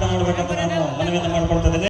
ಮಾತನಾಡಬೇಕಂತ ನಾನು ಮನವಿಯನ್ನು ಮಾಡಿಕೊಳ್ತಾ ಇದ್ದೇನೆ.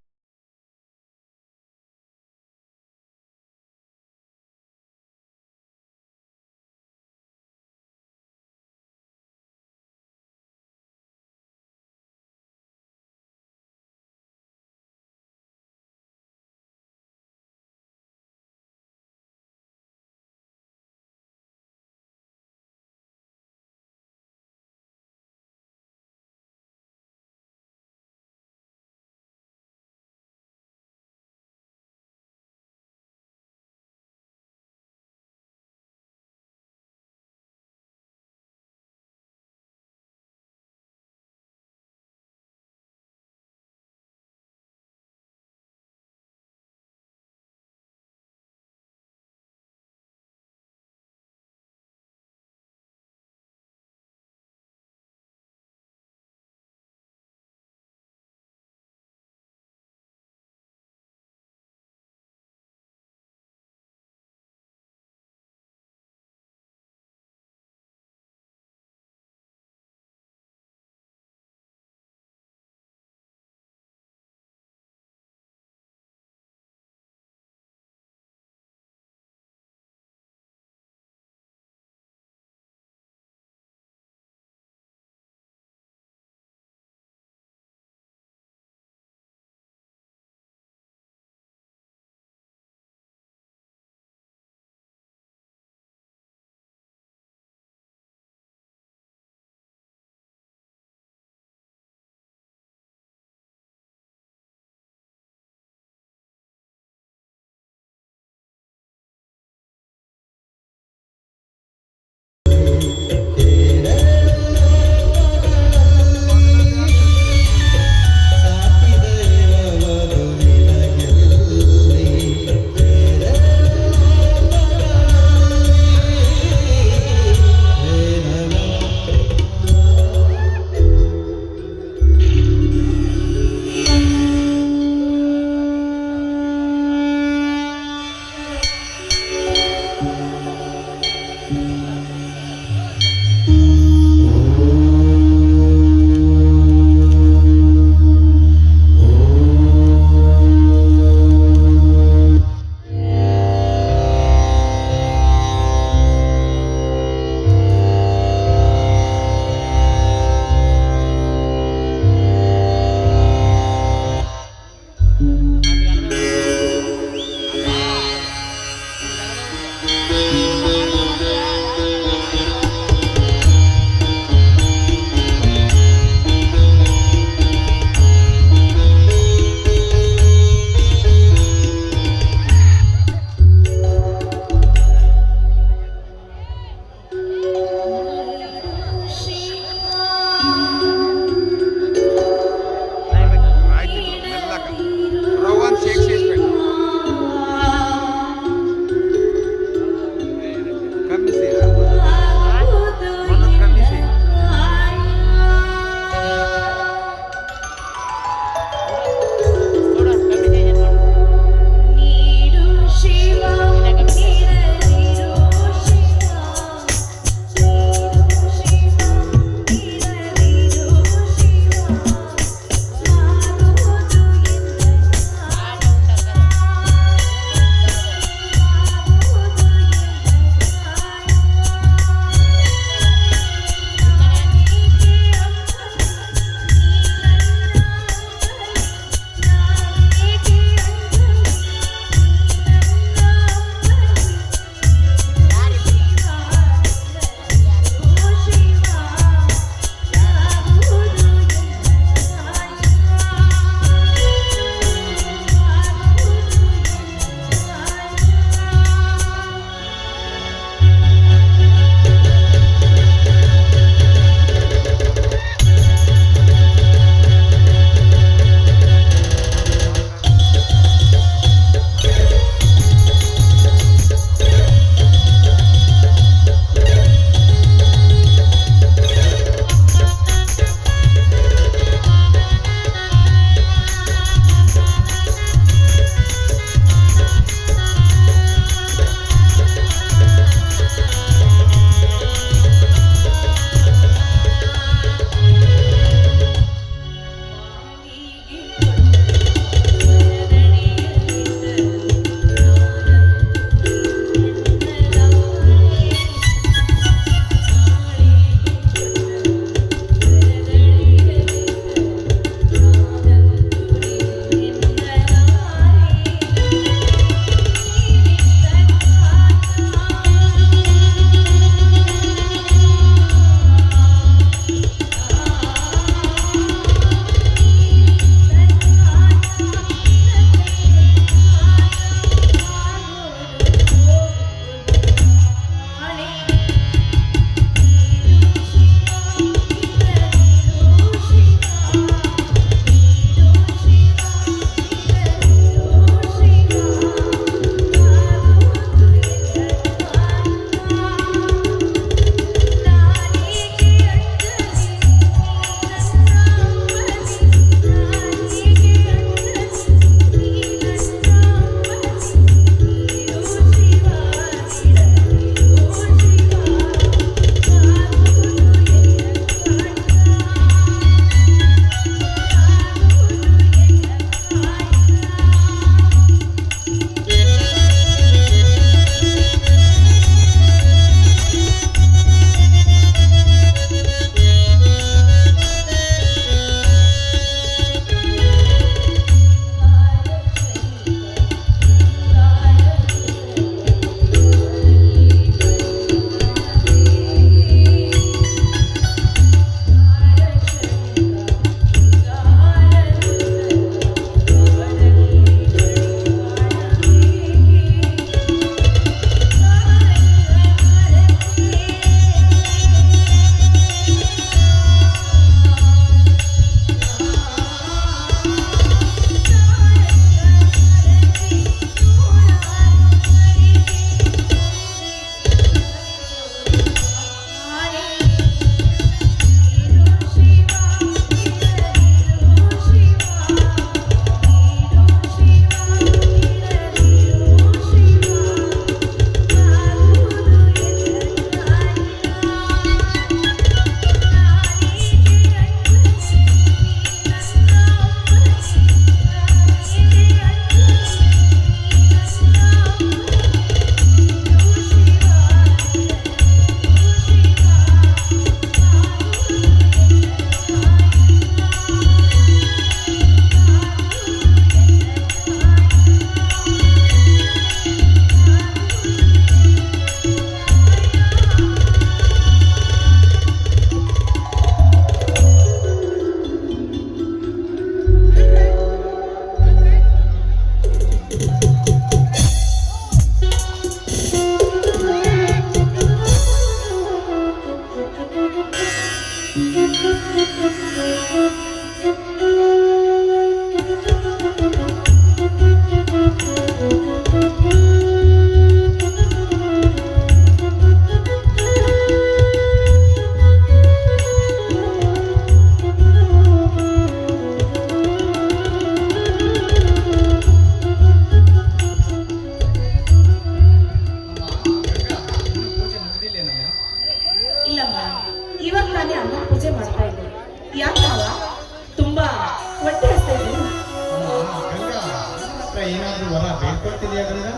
ಏನಾದ್ರೂ ವರ ಬೇಡ್ಕೊಳ್ತಿದ್ಯಾ ಗಂಗಾ?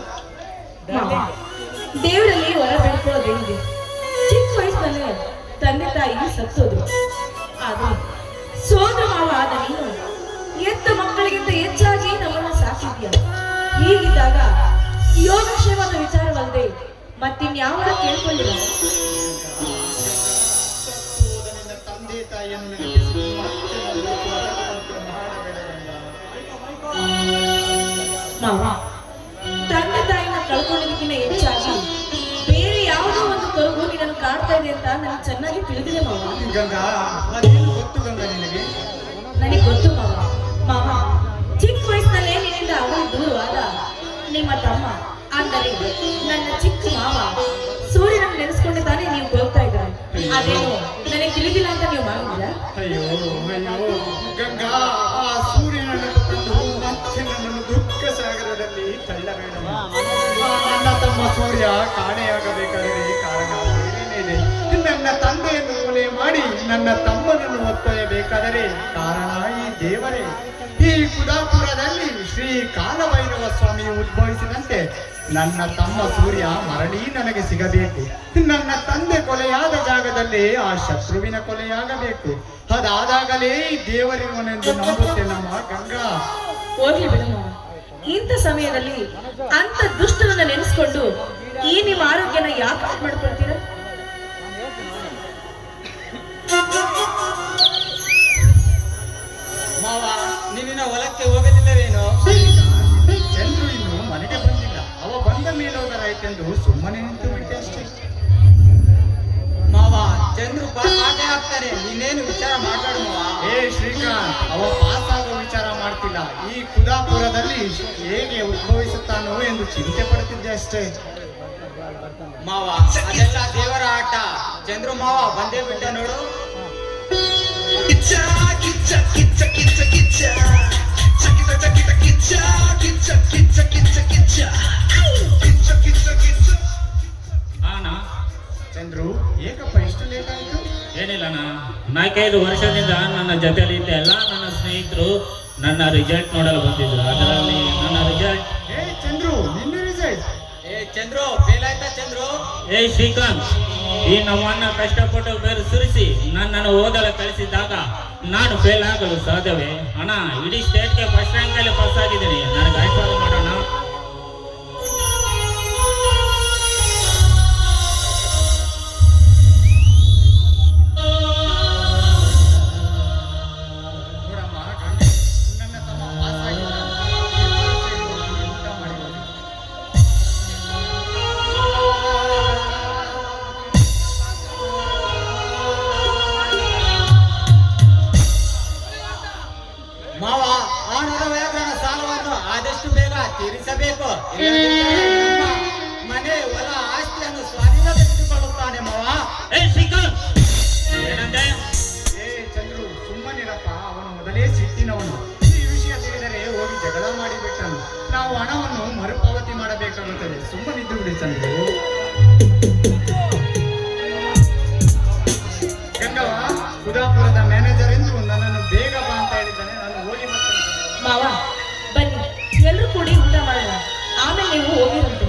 ಮಾವ, ದೇವರಲ್ಲಿ ಹೊರ ಬೇಡ್ಕೊಳ್ಳೋದೇನಿದೆ? ಚಿಕ್ಕ ವಯಸ್ಸಿನಲ್ಲೇ ತಂದೆ ತಾಯಿ ಸತ್ತೋದ್ರು. ಆದ್ರೆ ಸೋದರ ಮಾವ ಆದ ನೀನು ಎತ್ತ ಮಕ್ಕಳಿಗಿಂತ ಹೆಚ್ಚಾಗಿ ನಮ್ಮನ್ನ ಸಾಕಿದ್ಯಾ. ಹೀಗಿದ್ದಾಗ ಯೋಗಕ್ಷೇಮದ ವಿಚಾರವಲ್ಲದೆ ಮತ್ತಿನ್ಯಾವ ಕೇಳ್ಕೊಳ್ಳಿಲ್ಲ. ಸತ್ತೋದನಿಂದ ತಂದೆ ತಾಯಿಯನ್ನು ನೆನಪಿಸಿ ಮತ್ತೆ ನನ್ನನ್ನು ಮಾಡಬೇಡ ಗಂಗಾ. ಮಾವ, ತಂದೆ ತಾಯಿನ ಕಳ್ಕೊಳ್ಳೋದಕ್ಕಿಂತ ಹೆಚ್ಚಾಗಿ ಬೇರೆ ಯಾವುದೋ ಒಂದು ಕರುವು ನಿನ್ನನ್ನು ಕಾಡ್ತಾ ಇದೆ ಅಂತ ನನಗೆ ಚೆನ್ನಾಗಿ ತಿಳಿದಿದೆ ಮಾವ. ಗಂಗಾ, ಅದೇನು ಗೊತ್ತು ಗಂಗಾ ನಿನಗೆ? ನನಗೆ ಗೊತ್ತು ಮಾವ. ಮಾವ, ಚಿಕ್ಕ ವಯಸ್ಸಿನಲ್ಲೇ ನಿನ್ನಿಂದ ಅವರು ದೂರವಾದ ನಿಮ್ಮ ತಮ್ಮ ಅಂದರೆ ನನ್ನ ಚಿಕ್ಕ ಮಾವ ಸೂರ್ಯನ ನೆನೆಸ್ಕೊಂಡು ತಾನೇ ನೀವು ಹೋಗ್ತಾ ಇದ್ದಾರೆ. ಅದೇನು ನನಗೆ ತಿಳಿದಿಲ್ಲ ಅಂತ ನೀವು ಮಾಡಿಲ್ಲ. ಅಯ್ಯೋ ಅಯ್ಯೋ ಗಂಗಾ, ಆ ಸೂರ್ಯನನ್ನು ಕಂಡು ಮತ್ತೆ ನನ್ನನ್ನು ದುಃಖ ಸಾಗರದಲ್ಲಿ ತಳ್ಳಬೇಡ. ನನ್ನ ತಮ್ಮ ಸೂರ್ಯ ಕಾಣೆಯಾಗಬೇಕಾದರೆ ಕಾರಣ ಬೇರೇನಿದೆ. ನನ್ನ ತಂದೆಯನ್ನು ಕೊಲೆ ಮಾಡಿ ನನ್ನ ತಮ್ಮನನ್ನು ಹೊತ್ತೊಯ್ಯಬೇಕಾದರೆ ಕಾರಣ ಈ ದೇವರೇ. ಈ ಕುದಾಪುರದಲ್ಲಿ ಶ್ರೀ ಕಾಲಭೈರವ ಸ್ವಾಮಿಯು ಉದ್ಭವಿಸಿದಂತೆ ನನ್ನ ತಮ್ಮ ಸೂರ್ಯ ಮರಳಿ ನನಗೆ ಸಿಗಬೇಕು. ನನ್ನ ತಂದೆ ಕೊಲೆಯಾದ ಜಾಗದಲ್ಲಿ ಆ ಶತ್ರುವಿನ ಕೊಲೆಯಾಗಬೇಕು. ಅದಾದಾಗಲೇ ಈ ದೇವರಿರುವನೆಂದು ನಂಬುತ್ತೆ ನಮ್ಮ ಗಂಗಾ. ಹೋಗ್ಲಿ ಬಿಡು ಮಾವ. ಇಂಥ ಸಮಯದಲ್ಲಿ ಅಂತ ದುಷ್ಟರನ್ನ ನೆನೆಸ್ಕೊಂಡು ಈ ನಿಮ್ಮ ಆರೋಗ್ಯನ ಯಾಕೆ ಹಾಳು ಮಾಡ್ಕೊಳ್ತೀರಾ? ಮಾವ, ನೀನಿನ ಹೊಲಕ್ಕೆ ಹೋಗಲಿಲ್ಲವೇನೋ? ಚಂದ್ರು ಇನ್ನು ಮನೆಗೆ ಬಂದಿಲ್ಲ. ಅವ ಬಂದ ಮೇಲೆ ಹೋದರಾಯ್ತೆಂದು ಸುಮ್ಮನೆ ನಿಂತು ಬಿಟ್ಟೆ ಅಷ್ಟೇ. ಮಾವ, ಚಂದ್ರು ಪಾಸ್ ಆಗೇ ಆಗ್ತಾನೆ. ನೀನೇನು ವಿಚಾರ ಮಾತಾಡು ಮಾವ. ಏ ಶ್ರೀಕಾಂತ್, ಅವ ಪಾಸ್ ಆಗೋ ವಿಚಾರ ಮಾಡ್ತಿಲ್ಲ. ಈ ಕುದಾಪುರದಲ್ಲಿ ಹೇಗೆ ಉದ್ಭವಿಸುತ್ತಾನೋ ಎಂದು ಚಿಂತೆ ಪಡುತ್ತಿದ್ದೆ ಅಷ್ಟೇ. ಮಾವ, ಅದೆಲ್ಲ ದೇವರ ಆಟ. ಚಂದ್ರು ಮಾವ ಬಂದೇ ಬಿಟ್ಟ ನೋಡು. ಅಣ್ಣ, ಚಂದ್ರು, ಏಕಪ್ಪ ಇಷ್ಟು ಲೇಟ್ ಆಯ್ತು? ಏನಿಲ್ಲಣ್ಣ, 4-5 ವರ್ಷದಿಂದ ನನ್ನ ಜೊತೆಲಿ ಇದ್ದ ಎಲ್ಲ ನನ್ನ ಸ್ನೇಹಿತರು ನನ್ನ ರಿಸಲ್ಟ್ ನೋಡಲು ಬಂದಿದ್ರು. ಅದರಲ್ಲಿ ನನ್ನ ರಿಸಲ್ಟ್ ಏ ಚಂದ್ರು, ನಿನ್ನ ರಿಸಲ್ಟ್? ಏ ಚಂದ್ರು, ಫೇಲ್ ಆಯ್ತಾ ಚಂದ್ರು? ಏ ಶ್ರೀಕಾಂತ್, ಈ ನಮ್ಮನ್ನ ಕಷ್ಟಪಟ್ಟು ಬೇರು ಸುರಿಸಿ ನನ್ನನ್ನು ಓದಲು ಕಳಿಸಿದಾಗ ನಾನು ಫೇಲ್ ಆಗಲು ಸಾಧ್ಯವೇ? ಅಣ್ಣ, ಇಡೀ ಸ್ಟೇಟ್ಗೆ ಫಸ್ಟ್ ರ್ಯಾಂಕಲ್ಲಿ ಪಾಸ್ ಆಗಿದ್ದೀನಿ. ನನಗೆ ಆಶೀರ್ವಾದ ಮಾಡೋಣ. ನೋಡಮ್ಮ ಗಂಗೆ, ನನ್ನ ತಮ್ಮ ಪಾಸ್ ಆಗಿದ್ದಾನೆ. ಊಟ ಮಾಡಿ ಹೋಗಿ. ಮಾವ, ಆ ನರವ್ಯಾಘ್ರನ ಸಾಲವನ್ನು ಆದಷ್ಟು ಬೇಗ ತೀರಿಸಬೇಕು. ಇಲ್ಲದಿದ್ದರೆ ನಮ್ಮ ಮನೆ ಹೊಲ ಆಸ್ತಿಯನ್ನು ಸ್ವಾಧೀನಪಡಿಸಿಕೊಳ್ಳುತ್ತಾನೆ ಮಾವ. ಏ ಶ್ರೀಕಾಂತ್, ಏನಂದೆ? ಏ ಚಂದ್ರು, ಸುಮ್ಮನಿರಪ್ಪ. ಅವನು ಮೊದಲೇ ಸಿಟ್ಟಿನವನು. ಈ ವಿಷಯ ತಿಳಿದರೆ ಹೋಗಿ ಜಗಳ ಮಾಡಿಬಿಟ್ಟನು. ನಾವು ಹಣವನ್ನು ಮರುಪಾವತಿ ಮಾಡಬೇಕಾಗುತ್ತದೆ. ಸುಮ್ಮನಿದ್ದು ಬಿಡಿ ಚಂದ್ರು. ಗಂಗವ್ವ, ಕುದಾಪುರದ ಮ್ಯಾನೇಜರ್ ಎಂದು ನನ್ನನ್ನು ಬೇಗ ಬಾ ಅಂತ ಹೇಳಿದ್ದಾನೆ. ನಾನು ಹೋಗಿ ಬರ್ತೇನೆ. ಮಾವ, ಬನ್ನಿ ಎಲ್ಲರೂ ಕೂಡಿ ಊಟ ಮಾಡೋಣ. ಆಮೇಲೆ ನೀವು ಹೋಗಿರಂತೆ.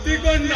ಮುತ್ತಿಕೊಂಡ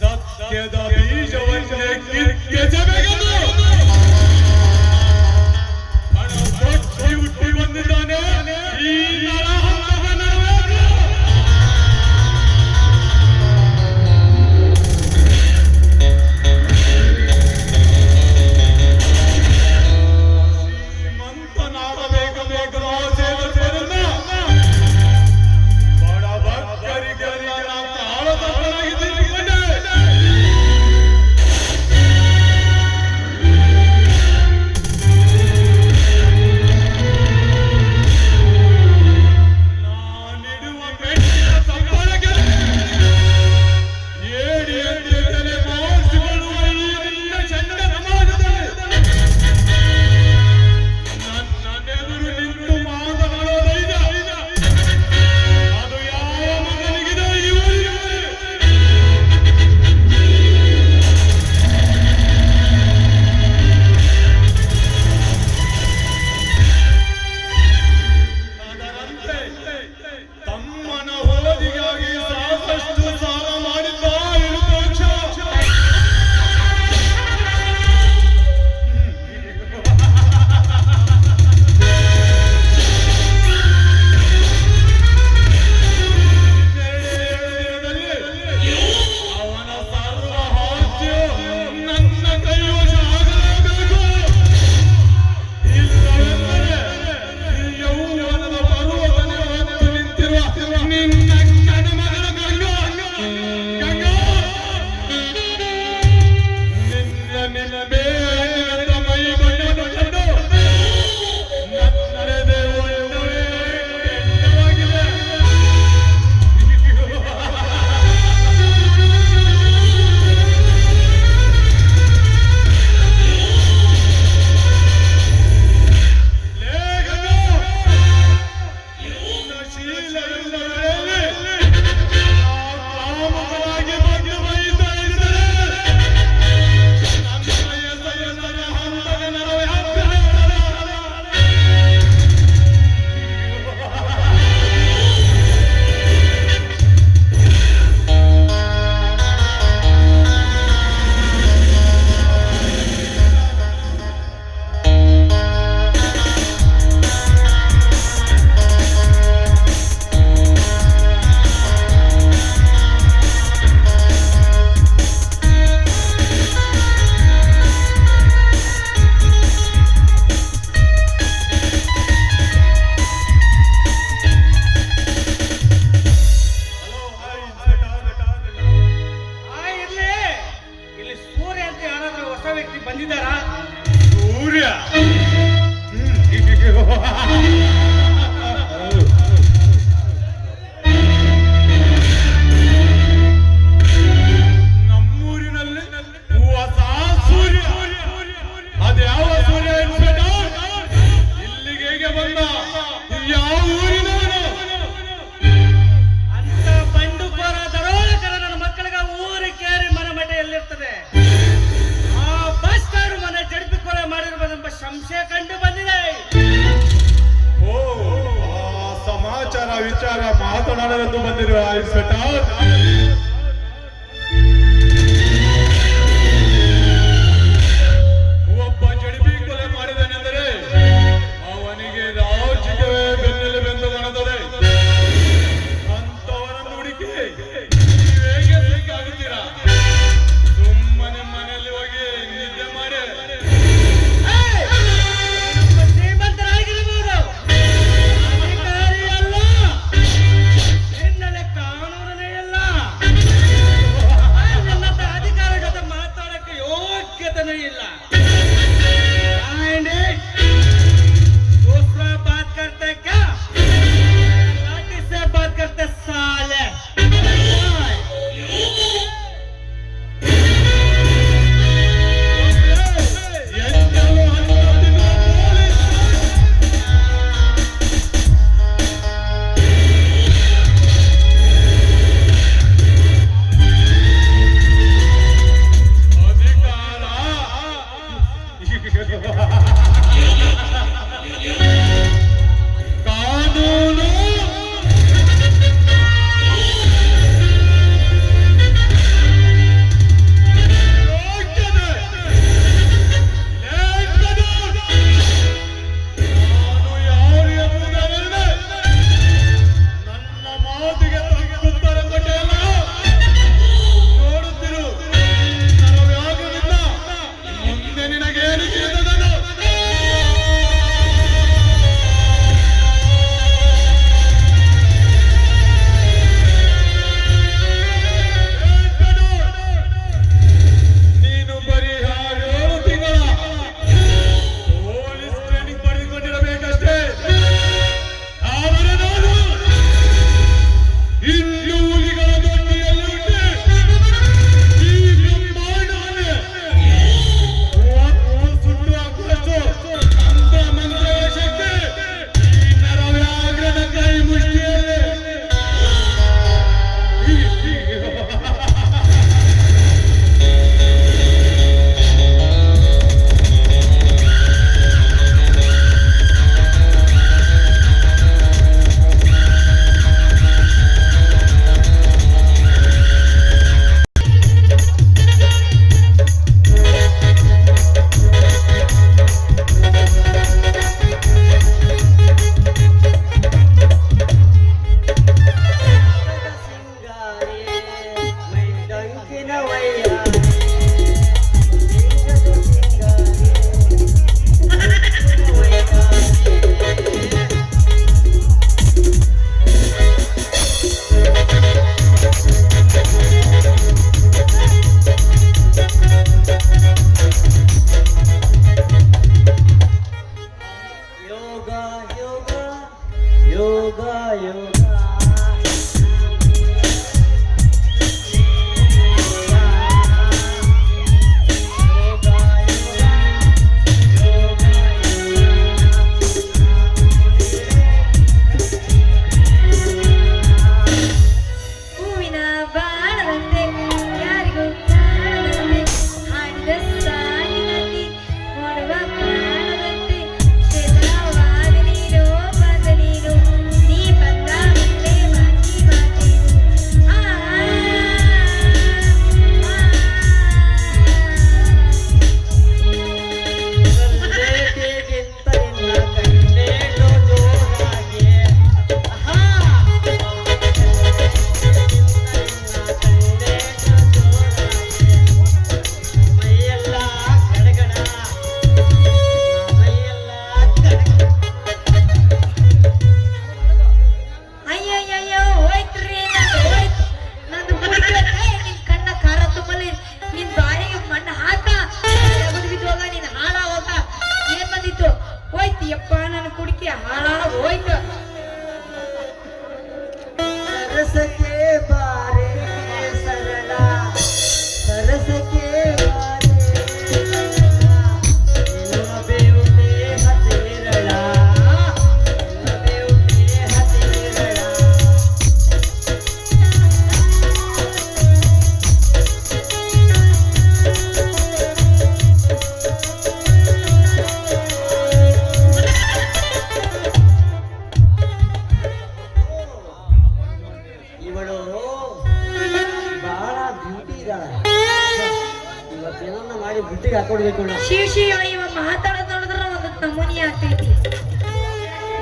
ಸತ್ಯದ ಬೀಜವನ್ನೇ ಕಿತ್ತೆಸೆಬೇಕೆಂದು ಹಣ ಕೊಟ್ಟಿ ಹುಟ್ಟಿ ಬಂದಿದ್ದಾನೆ ಈ ನರಹಂತಕನರವೇನು? ಶ್ರೀಮಂತನಾಗಬೇಕೆಂಬ ಆಸೆ ಬರುವುದರಿಂದ ಬಡ ಭಕ್ತರಿಗೆಲ್ಲ ತಾಳತಪ್ಪನಾಗಿ ತಿಳ್ಕೊಂಡೆ. ನಮ್ಮೂರಿನಲ್ಲಿ ಹೊಸ ಸೂರ್ಯ, ಅದ್ಯಾವ ಸೂರ್ಯ ಇನ್ಸ್ಪೆಕ್ಟರ್? ಇಲ್ಲಿಗೆ ಹೇಗೆ ಬಂದ? ಯಾವ ಊರಿನವನು? ಅಂತ ಬಂಡುಕೋರ ದರೋಡೆಕರ ನನ್ನ ಮಕ್ಕಳಿಗೆ ಊರಿ ಕೇರಿ ಮನೆಮಠೆಯಲ್ಲಿರ್ತದೆ. ಆ ಬಸ್ತಾರು ಮನೆ ಜಡ್ಪಿ ಕೊಲೆ ಮಾಡಿರಬಹುದೆಂಬ ಸಂಶಯ ಕಂಡು ಬಂದಿದೆ. ಓ ಏನನ್ನ ಮಾಡಿ ಬುಟ್ಟಿಗೆ ಹಾಕೊಡ್ಬೇಕು ಅಣ್ಣ. ಶಿವ ಇವ ಮಾತಾಡೋದ್ ನೋಡಿದ್ರ ಒಂದು ನಮೂನಿ ಆಗ್ತೈತಿ.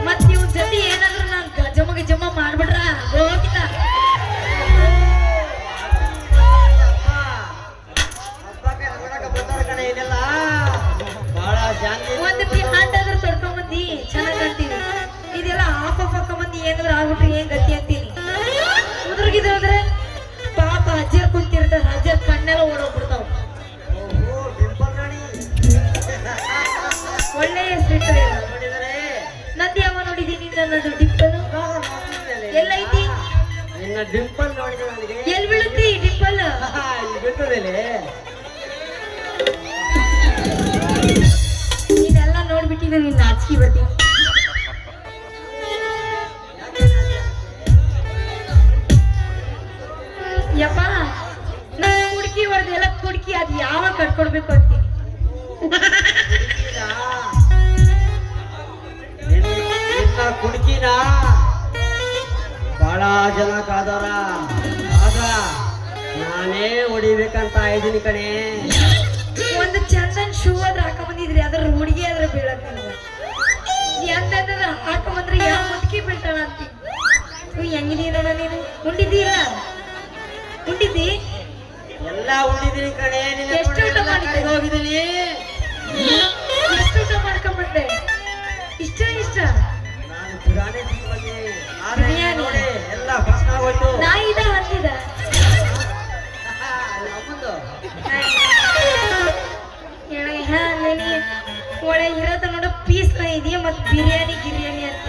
ಮತ್ ಇವ್ ಜೊತೆ ಏನಾದ್ರು ನಾನ್ ಜಮ ಮಾಡ್ಬಿಡ್ರ ಹೋಗಿತ. ಹಬ್ಬಕ್ಕೆ ನೋಡಕ ಬರ್ತಾರ ಕಣೆ ಇದೆಲ್ಲ ಬಹಳ ಶಾಂತಿ. ಒಂದ್ ಹ್ಯಾಂಡ್ ಆದ್ರೂ ತೊಡ್ಕೊಂಬಂದಿ ಚೆನ್ನಾಗ್ ಕಾಣ್ತೀನಿ. ಇದೆಲ್ಲ ಆಫ್ ಮಂದಿ ಏನಾದ್ರು ಆಗ್ಬಿಟ್ರೆ ಏನ್ ಗತಿ ಅಂತೀನಿ. ಉದ್ರಗಿದ್ರೆ ಪಾಪ ಅಜ್ಜರ್ ಕುಂತಿರ್ತಾರ, ಅಜ್ಜರ್ ಕಣ್ಣೆಲ್ಲ ಓಡೋಗ್ಬಿಡ್ತಾವ. ಓಹೋ ಡಿಂಪಲ್ ರಾಣಿ ಒಳ್ಳೆಯ ಹೆಸರಿಟ್ಟ ನೋಡಿದರೆ ನಂದಿ ಯಾವ ನೋಡಿದೀನಿ ನನ್ನದು ಡಿಂಪಲ್ ಎಲ್ಲೈತಿ? ನಿನ್ನ ಡಿಂಪಲ್ ನೋಡಿದ್ರೆ ನನಗೆ ಎಲ್ ಬೀಳುತ್ತಿ ಡಿಂಪಲ್? ಇಲ್ಲಿ ಬಿಟ್ಟುದೇನೆ. ನೀನೆಲ್ಲ ನೋಡ್ಬಿಟ್ಟಿದ್ರೆ ನಿನ್ನ ನಾಚಿಕೆ ಬರ್ತೀನಿ. ಯಪ್ಪ ನನ್ನ ಕುಡ್ಕಿ ಹೊಡೆದೆಲ್ಲ ಕುಡ್ಕಿ ಅದು ಯಾವಾಗ ಕಟ್ಕೊಡ್ಬೇಕು ಅಂತೀನಿ. ನಿನ್ನ ಕುಡುಕಿನ ಬಹಳ ಜನ ಕಾದವ್ರ, ಆಗ ನಾನೇ ಹೊಡಿಬೇಕಂತ ಇದ್ದೀನಿ ಕಣೆ. ಒಂದು ಚಂದನ್ ಶೂ ಆದ್ರೆ ಹಾಕೊಂಬಂದಿದ್ರಿ, ಅದ್ರ ಹುಡುಗಿ ಆದ್ರೆ ಬೀಳಕ್ ಎಂತ ಹಾಕೊಂಬಂದ್ರೆ ಯಾವ ಮುದುಕಿ ಬೀಳ್ತಾಳ ಅಂತೀನಿ. ಹೆಂಗಿದೀನಣ್ಣ ನೀನು? ಉಂಡಿದ್ದೀರಾ? ಉಂಡಿದ್ದಿ? ಎಲ್ಲ ಉಂಡಿದ್ದೀನಿ ಕಣೆ. ನಿನ್ನ ಎಷ್ಟು ಊಟ ಮಾಡಿದ್ದೆ? ಹೋಗಿದ್ದೀನಿ. ಎಷ್ಟು ಊಟ ಮಾಡ್ಕೊಂಡ್ಬಿಟ್ಟೆ? ಇಷ್ಟ ನಾನು ಬಿರಿಯಾನಿ ತಿಂದ್ಬಂದೆ. ಆದ್ರೆ ಬಿರಿಯಾನಿ? ನೋಡಿ ಎಲ್ಲ ಭಸ್ಮ ಆಗೋಯ್ತು. ನಾ ಇದ ಹಂದಿದ ನಮ್ಮದು ಒಳ್ಳೆ ಇರೋದ ನೋಡ ಪೀಸ್ ಇದೆಯಾ ಮತ್ ಬಿರಿಯಾನಿ ಗಿರಿಯಾನಿ ಅಂತ.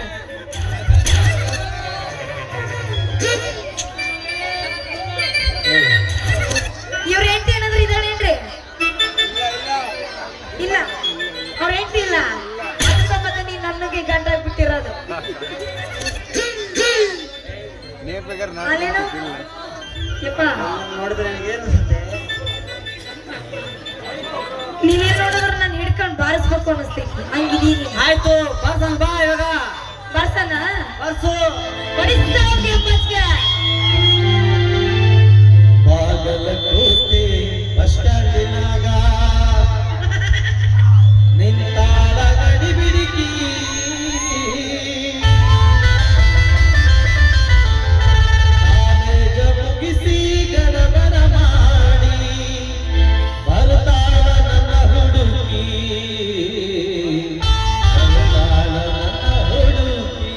ಇವ್ರ ಹೆಂಡತಿ ಏನಾದ್ರು ಇದ್ದಾಳೇನ್ರಿ? ಇಲ್ಲ ಅವ್ರ ಹೆಂಡತಿ ಇಲ್ಲ. ಅದಕ್ಕ ಮತ್ತೆ ನೀನ್ ನನಗೆ ಗಂಡ ಬಿಟ್ಟಿರೋದು ಅಲ್ಲೇನೋ ಯಪ್ಪ. ನೋಡಿದ್ರೆ ನನಗೆ ಏನು ಅನ್ಸುತ್ತೆ? ನೀವೇನ್ ನೋಡಿದ್ರೆ ನಾನು ಹಿಡ್ಕೊಂಡು ಬಾರಿಸ್ಬೇಕು ಅನಿಸ್ತೈತಿ, ಹಂಗಿದೀನಿ. ಆಯ್ತು ಬರ್ಸನ್ ಬಾ ಇವಾಗ. ಬರ್ಸನ ಬರ್ಸು. ಹೊಡಿಸ್ತಾ ಹೋಗಿ ಅಪ್ಪಚ್ಗೆ. ಬಾಗಲಕೋಟೆ ಬಸ್ ಸ್ಟ್ಯಾಂಡಿನಾಗ ನಿಂತಾಳ ಗಡಿ ಬಿಡಿಕಿ, ಕಾಲೇಜ ಮುಗಿಸಿ ಗಡಬಡ ಮಾಡಿ ಬರ್ತಾಳ ನನ್ನ ಹುಡುಗಿ, ಬರ್ತಾಳ ನನ್ನ ಹುಡುಗಿ.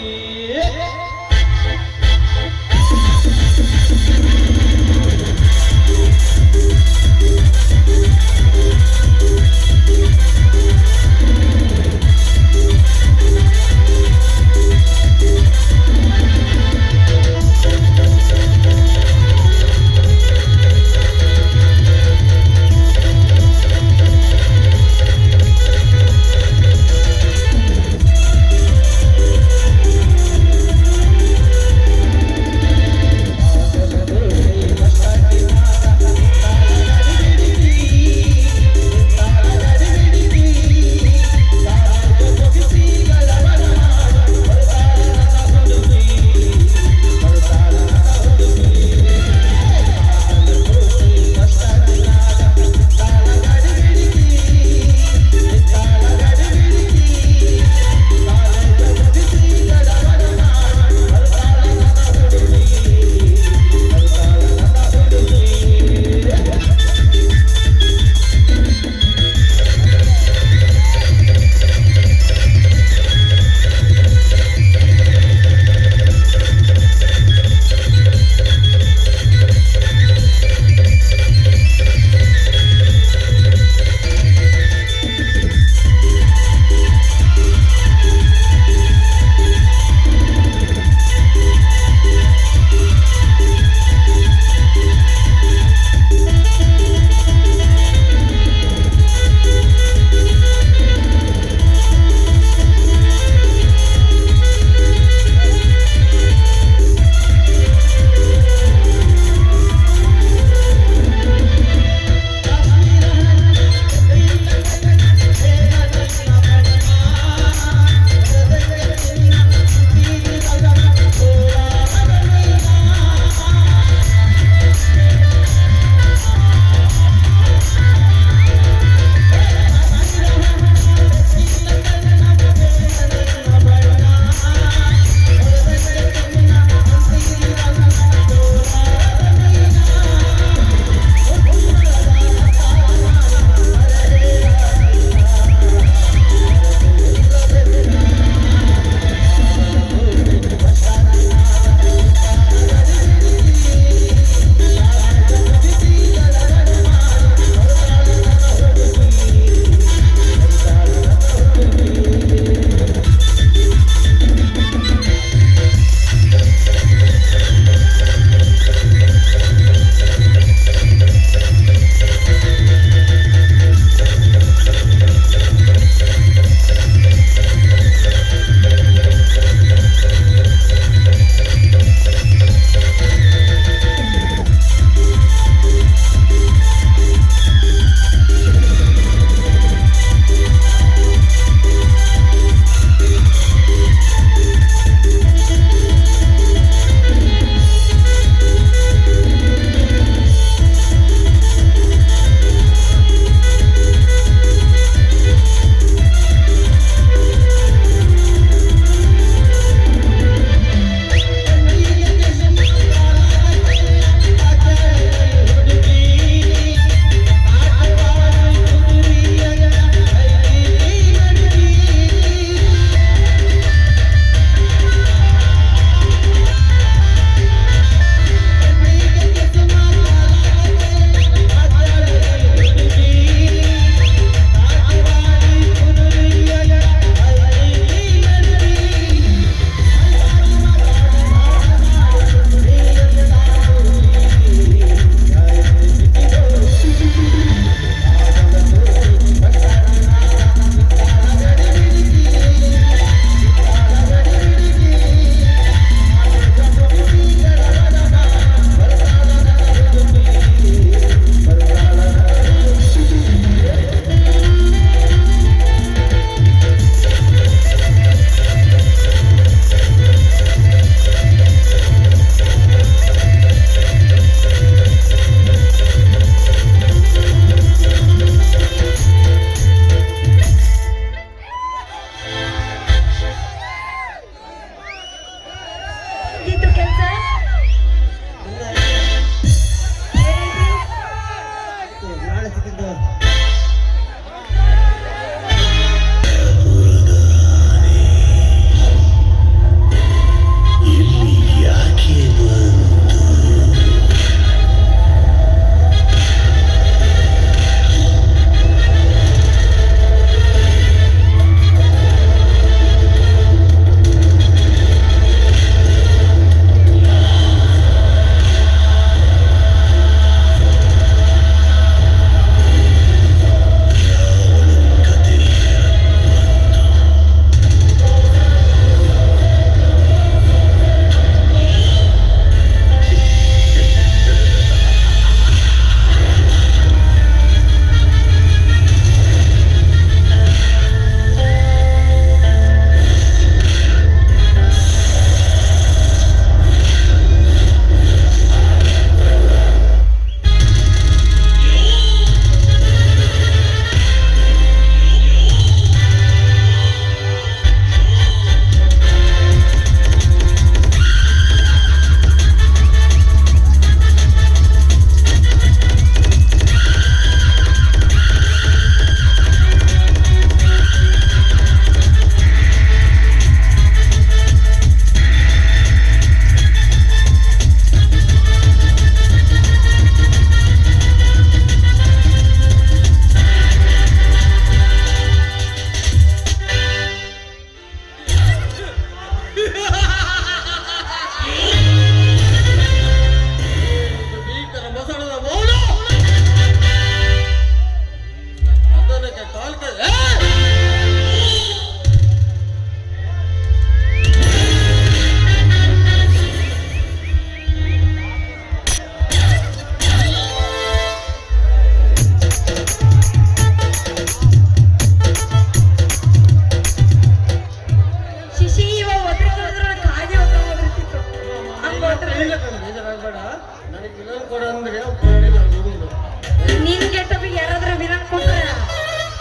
ನಿನ್ ಗೆಟಪಿಗೆ ಯಾರಾದ್ರೂ ವಿಲನ್ ಕೊಟ್ರೆ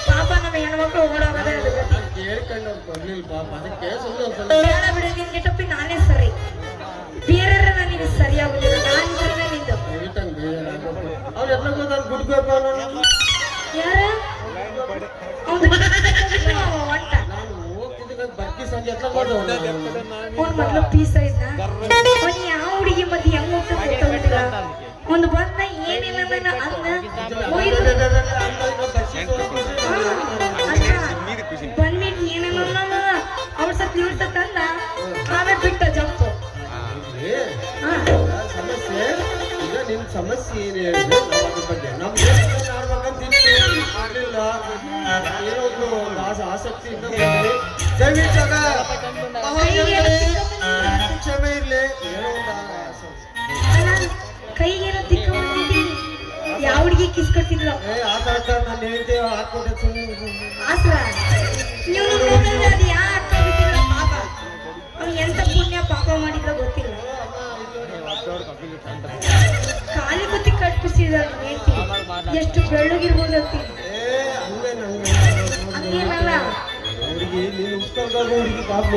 ಪಾಪ ನಮ್ಮ ಹೆಣ್ಮಕ್ಳು ಓಡೋಗದೆ ಅದು ಗತಿ. ಕೇಳ್ಕೊಂಡು ಬರ್ಲಿಲ್ಲ ಪಾಪ ಅದಕ್ಕೆ ಸುಮ್ಮನೆ ಸ್ವಲ್ಪ ಬೇಡ ಬಿಡು, ನಿನ್ ಗೆಟಪಿಗೆ ನಾನೇ ಸರಿ, ಬೇರೆ ನನಗೆ ಸರಿಯಾಗುದಿಲ್ಲ. ನಾನು ಇದ್ರೆ ನಿಂದು ಹೇಳ್ತಂಗೆ ಬೇಜಾರಾಗ್ಬೇಕು. ಅವ್ನು ಎತ್ತ ನಾನು ಗುಡ್ಬೇಕು ನಾನು ಯಾರ ಅವ್ನು ಒಂಟ ನಾನು ಹೋಗ್ತಿದ್ದಾಗ ಬರ್ಕಿ ಸಂಜೆ ಎತ್ತ ಮಾಡೋದು ಅವ್ನು ಮೊದ್ಲು ಪೀಸ ಇದ್ದ, ಅವ್ನು ಯಾವ ಹುಡುಗಿ ಮತ್ತೆ ಹೆಂಗ್ ಹೋಗ್ತಾ ಗೊತ್ತಾಗುದಿಲ್ಲ. ಒಂದು ಬಂದ ಏನಿಲ್ಲ ಅನ್ನ ಒಯ್ದು ಬಂದ್ಬಿಟ್ಟು ಏನೇನ ಅವ್ರ ಸತ್ ಇವ್ರ ಸತ್ ಅಂದ, ಆಮೇಲೆ ಬಿಟ್ಟ ಜಂಪು. ಸಮಸ್ಯೆ ಈಗ ನಿನ್ ಸಮಸ್ಯೆ ಏನು ಹೇಳಿದ್ರೆ ನಾವು ಅದ್ರ ಬಗ್ಗೆ ನಮ್ಗೆ ಆಡ್ಬೇಕಂತ ಆಗ್ಲಿಲ್ಲ, ಏನೋ ಒಂದು ಆಸಕ್ತಿಯಿಂದ ಬಂದ್ವಿ. ದಯವಿಟ್ಟು ಕ್ಷಮೆ ಇರ್ಲಿ, ಏನೋ ಒಂದು ಕೈಗೇನೋ ತಿಕ್ಕ ಯಾವ ಹುಡುಗಿ ಕಿಸ್ ಕೊಟ್ಟಿದ್ಲು ಆಟ ನಾನು ಹೇಳ್ತೇವೆ ಹಾಕೊಟ್ಟೆ ಸುಮ್ಮನೆ ಆಸ್ರ ನೀವು ನೋಡಿದ್ರೆ ಅದು ಯಾ ಅರ್ಥ ಗೊತ್ತಿಲ್ಲ ಪಾಪ. ಅವ್ನು ಎಂತ ಪುಣ್ಯ ಪಾಪ ಮಾಡಿದ್ರೋ ಗೊತ್ತಿಲ್ಲ. ಖಾಲಿ ಕುತ್ತಿ ಕಟ್ಪಿಸಿದಾರೆ ಹೇಳ್ತೀನಿ, ಎಷ್ಟು ಬೆಳ್ಳಗಿರ್ಬೋದು ಅಂತೀನಿ. ಹಂಗೇನಲ್ಲ ಹುಡುಗಿ ನೀನು ಉತ್ಕೊಂಡು ಹುಡುಗಿ ಪಾಪ ಏ